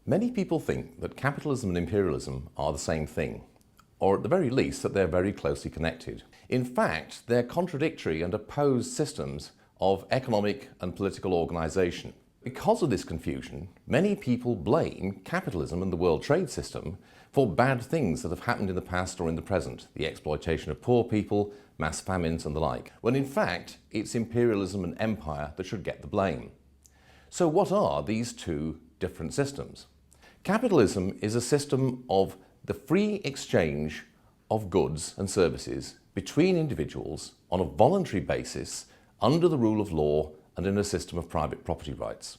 Many people think that capitalism and imperialism are the same thing, or at the very least that they're very closely connected. In fact, they're contradictory and opposed systems of economic and political organisation. Because of this confusion, many people blame capitalism and the world trade system for bad things that have happened in the past or in the present, the exploitation of poor people, mass famines and the like, when in fact it's imperialism and empire that should get the blame. So what are these two different systems? Capitalism is a system of the free exchange of goods and services between individuals on a voluntary basis under the rule of law and in a system of private property rights.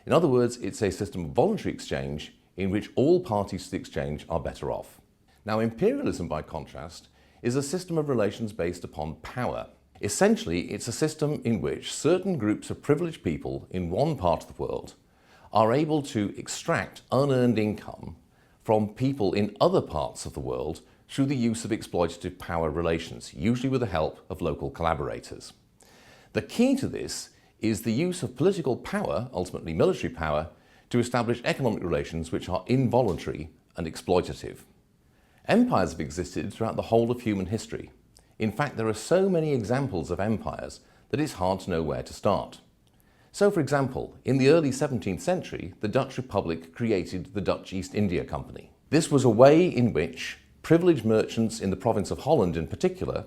In other words, it's a system of voluntary exchange in which all parties to the exchange are better off. Now, imperialism, by contrast, is a system of relations based upon power. Essentially, it's a system in which certain groups of privileged people in one part of the world are able to extract unearned income from people in other parts of the world through the use of exploitative power relations, usually with the help of local collaborators. The key to this is the use of political power, ultimately military power, to establish economic relations which are involuntary and exploitative. Empires have existed throughout the whole of human history. In fact, there are so many examples of empires that it's hard to know where to start. So, for example, in the early 17th century, the Dutch Republic created the Dutch East India Company. This was a way in which privileged merchants in the province of Holland in particular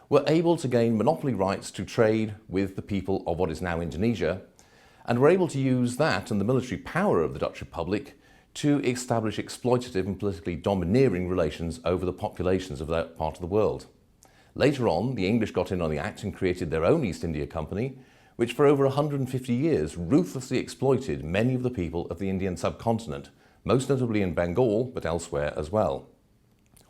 were able to gain monopoly rights to trade with the people of what is now Indonesia, and were able to use that and the military power of the Dutch Republic to establish exploitative and politically domineering relations over the populations of that part of the world. Later on, the English got in on the act and created their own East India Company, which for over 150 years ruthlessly exploited many of the people of the Indian subcontinent, most notably in Bengal, but elsewhere as well.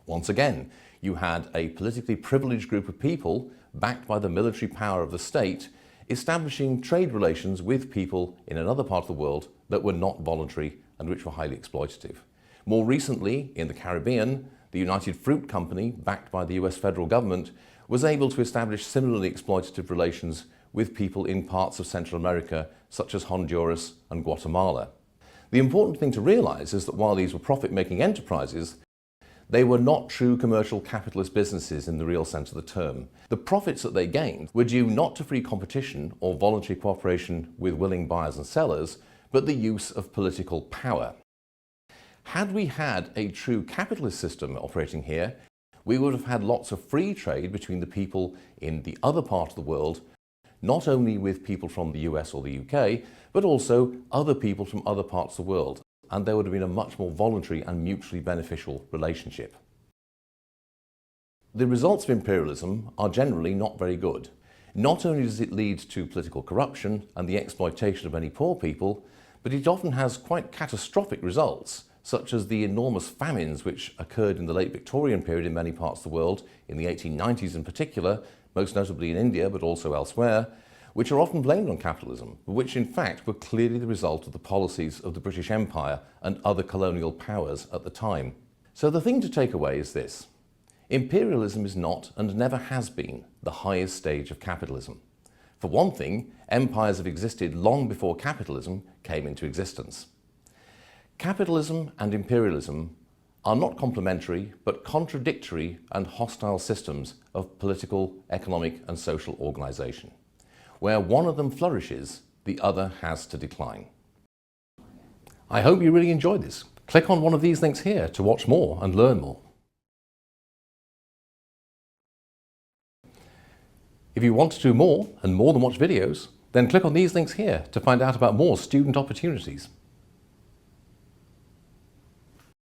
Once again, you had a politically privileged group of people, backed by the military power of the state, establishing trade relations with people in another part of the world that were not voluntary and which were highly exploitative. More recently, in the Caribbean, the United Fruit Company, backed by the US federal government, was able to establish similarly exploitative relations with people in parts of Central America, such as Honduras and Guatemala. The important thing to realize is that while these were profit-making enterprises, they were not true commercial capitalist businesses in the real sense of the term. The profits that they gained were due not to free competition or voluntary cooperation with willing buyers and sellers, but the use of political power. Had we had a true capitalist system operating here, we would have had lots of free trade between the people in the other part of the world, not only with people from the US or the UK, but also other people from other parts of the world, and there would have been a much more voluntary and mutually beneficial relationship. The results of imperialism are generally not very good. Not only does it lead to political corruption and the exploitation of many poor people, but it often has quite catastrophic results, such as the enormous famines which occurred in the late Victorian period in many parts of the world, in the 1890s in particular, most notably in India but also elsewhere, which are often blamed on capitalism, but which in fact were clearly the result of the policies of the British Empire and other colonial powers at the time. So the thing to take away is this: imperialism is not and never has been the highest stage of capitalism. For one thing, empires have existed long before capitalism came into existence. Capitalism and imperialism are not complementary, but contradictory and hostile systems of political, economic and social organisation. Where one of them flourishes, the other has to decline. I hope you really enjoyed this. Click on one of these links here to watch more and learn more. If you want to do more and more than watch videos, then click on these links here to find out about more student opportunities.